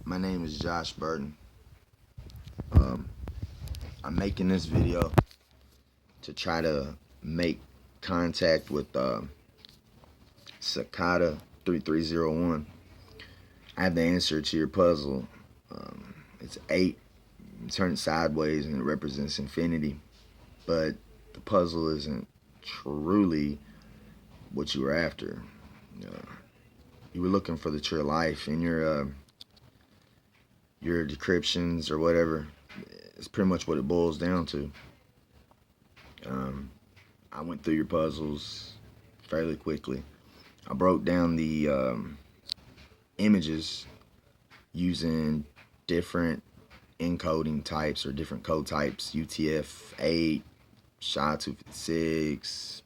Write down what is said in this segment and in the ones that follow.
My name is Josh Burton. Um, I'm making this video to try to make contact with CICADA 3301. I have the answer to your puzzle. It's 8, turned sideways, and it represents infinity. But the puzzle isn't truly what you were after. Uh, you were looking for the true life in your decryptions or whatever. It's pretty much what it boils down to. I went through your puzzles fairly quickly. I broke down the images using different encoding types or different code types, UTF-8, SHA-256.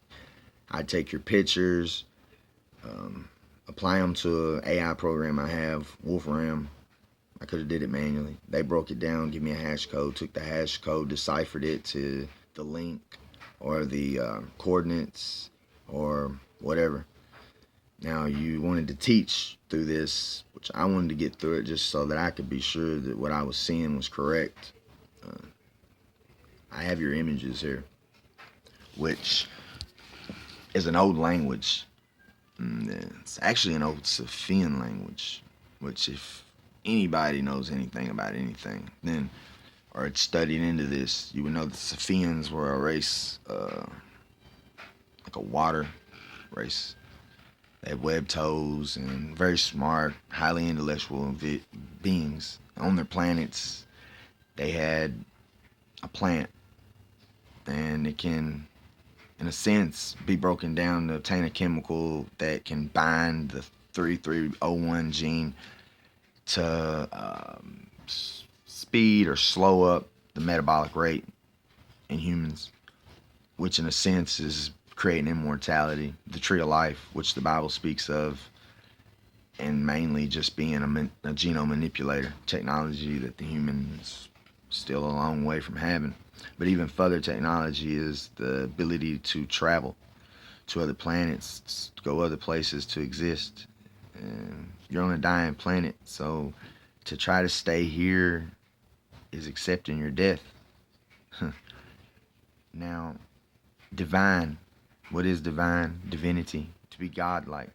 I take your pictures, apply them to an AI program I have, Wolfram. I could have did it manually. They broke it down, give me a hash code, took the hash code, deciphered it to the link or the coordinates or whatever. Now you wanted to teach through this, which I wanted to get through it just so that I could be sure that what I was seeing was correct. I have your images here, which is an old language. It's actually an old Safian language, which if anybody knows anything about anything, then or had studied into this, you would know the Safians were a race, like a water race. They had webbed toes and very smart, highly intellectual beings. On their planets, they had a plant, and it can, in a sense, be broken down to obtain a chemical that can bind the 3301 gene to speed or slow up the metabolic rate in humans, which in a sense is creating immortality, the tree of life, which the Bible speaks of, and mainly just being a genome manipulator, technology that the humans still a long way from having. But even further technology is the ability to travel to other planets, to go other places to exist. And you're on a dying planet, so to try to stay here is accepting your death. Now, divine. What is divine? Divinity. To be godlike.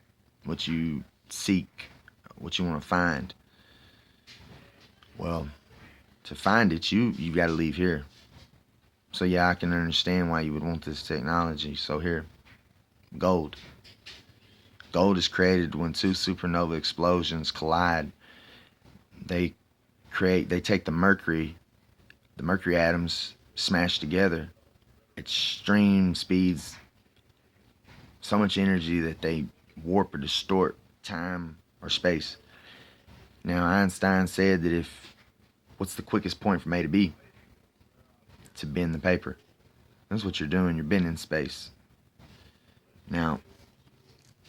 What you seek. What you want to find. Well, to find it, you've got to leave here. So yeah, I can understand why you would want this technology. So here, gold. Gold is created when two supernova explosions collide. They take the mercury atoms smash together at extreme speeds, so much energy that they warp or distort time or space. Now, Einstein said that what's the quickest point from A to B? To bend the paper. That's what you're doing, you're bending space. Now,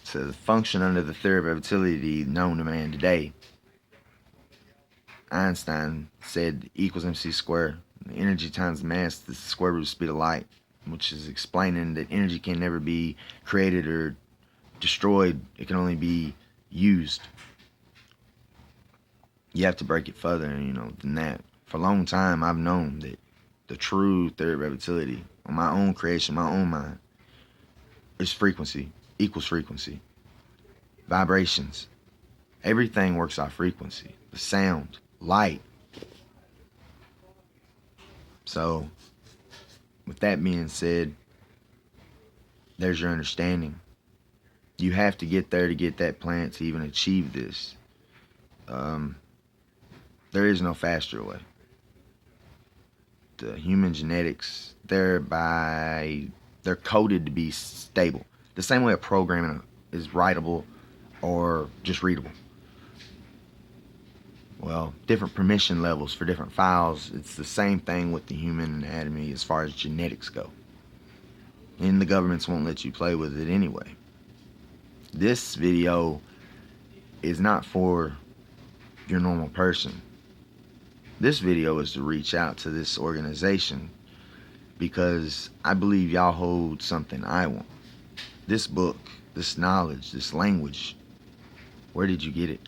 to the function under the theory of relativity known to man today, Einstein said equals mc squared. The energy times the mass is the square root of the speed of light, which is explaining that energy can never be created or destroyed. It can only be used. You have to break it further, than that. For a long time, I've known that the true theory of relativity, on my own creation, my own mind, is frequency equals frequency. Vibrations. Everything works off frequency. The sound, light. So, with that being said, there's your understanding. You have to get there to get that planet to even achieve this. There is no faster way. The human genetics, they're coded to be stable. The same way a program is writable or just readable. Well, different permission levels for different files. It's the same thing with the human anatomy as far as genetics go. And the governments won't let you play with it anyway. This video is not for your normal person. This video is to reach out to this organization because I believe y'all hold something I want. This book, this knowledge, this language, where did you get it?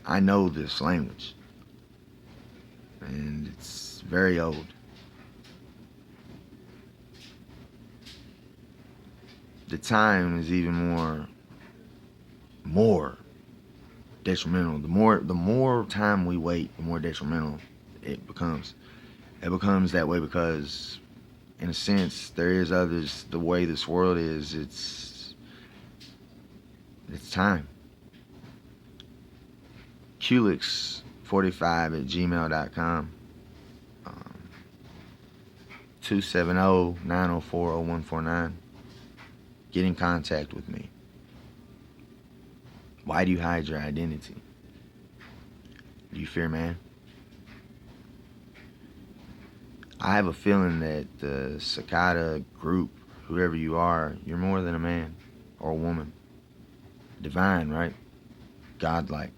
I know this language, and it's very old. The time is even more detrimental. The more time we wait, the more detrimental it becomes. It becomes that way because, in a sense, there is others. The way this world is, it's time. Culix45@gmail.com. 270-904-0149. Get in contact with me. Why do you hide your identity? Do you fear man? I have a feeling that the CICADA group, whoever you are, you're more than a man or a woman. Divine, right? Godlike.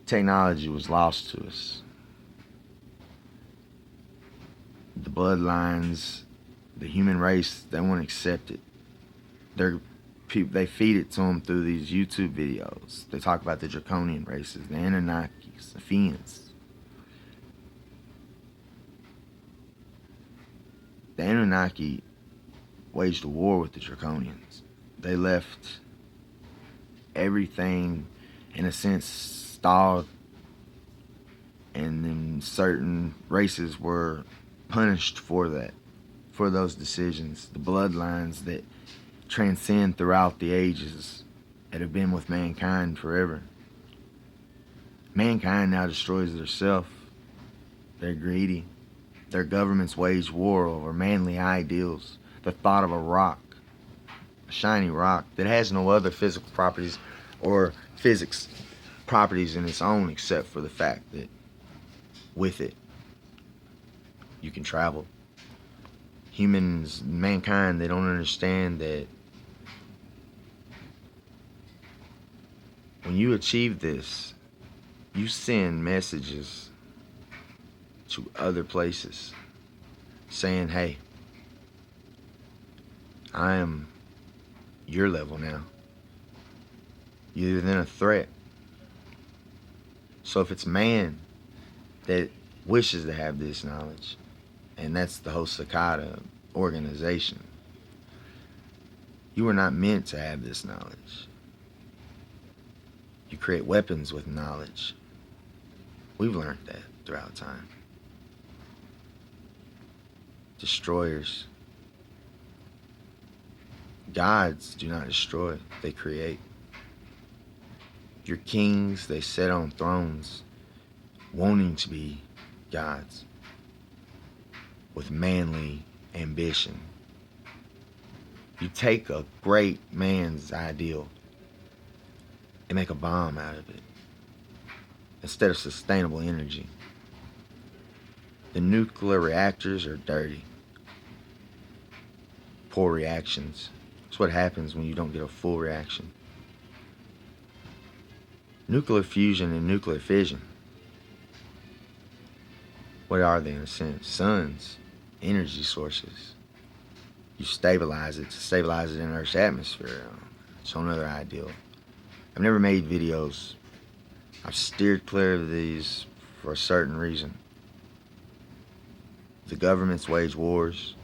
Technology was lost to us. The bloodlines, the human race, they won't accept it. They feed it to them through these YouTube videos. They talk about the draconian races, the Anunnakis, the Fiends. The Anunnaki waged a war with the draconians. They left everything, in a sense, stalled, and then certain races were punished for that, for those decisions. The bloodlines that transcend throughout the ages, that have been with mankind forever. Mankind now destroys themselves. They're greedy. Their governments wage war over manly ideals. The thought of a rock, a shiny rock that has no other physical properties or physics properties in its own, except for the fact that with it you can travel. Humans, mankind, they don't understand that when you achieve this, you send messages to other places saying, hey, I am your level now. You're then a threat. So if it's man that wishes to have this knowledge, and that's the whole CICADA organization, you are not meant to have this knowledge. You create weapons with knowledge. We've learned that throughout time. Destroyers. Gods do not destroy, they create. Your kings, they sit on thrones wanting to be gods with manly ambition. You take a great man's ideal and make a bomb out of it instead of sustainable energy. The nuclear reactors are dirty. Poor reactions. That's what happens when you don't get a full reaction. Nuclear fusion and nuclear fission, what are they in a sense? Suns, energy sources. You stabilize it to stabilize it in Earth's atmosphere. It's another ideal. I've never made videos. I've steered clear of these for a certain reason. The governments wage wars,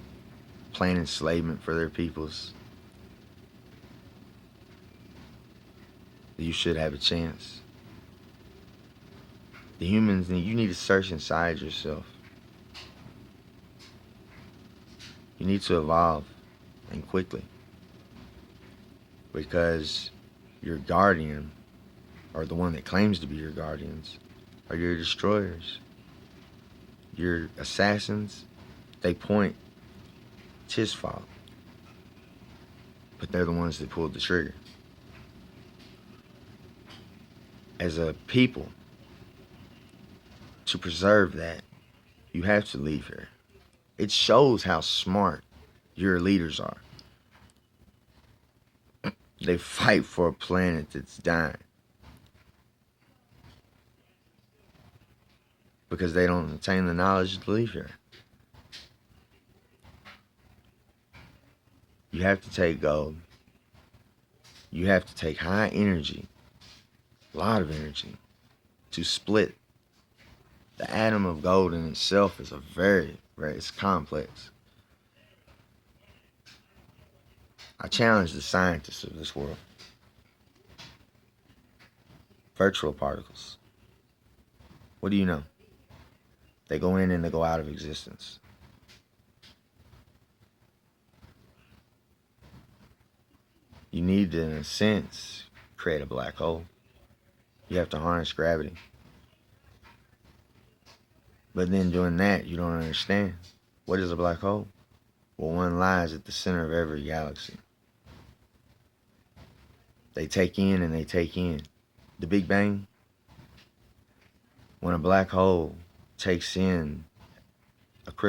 plan enslavement for their peoples. You should have a chance. The humans, you need to search inside yourself. You need to evolve, and quickly. Because your guardian, or the one that claims to be your guardians, are your destroyers. Your assassins, they point, it's his fault. But they're the ones that pulled the trigger. As a people, to preserve that, you have to leave here. It shows how smart your leaders are. They fight for a planet that's dying because they don't attain the knowledge to leave here. You have to take gold. You have to take high energy, a lot of energy, to split. The atom of gold in itself is it's complex. I challenge the scientists of this world. Virtual particles. What do you know? They go in and they go out of existence. You need to, in a sense, create a black hole. You have to harness gravity. But then doing that, you don't understand. What is a black hole? Well, one lies at the center of every galaxy. They take in and they take in. The Big Bang, when a black hole takes in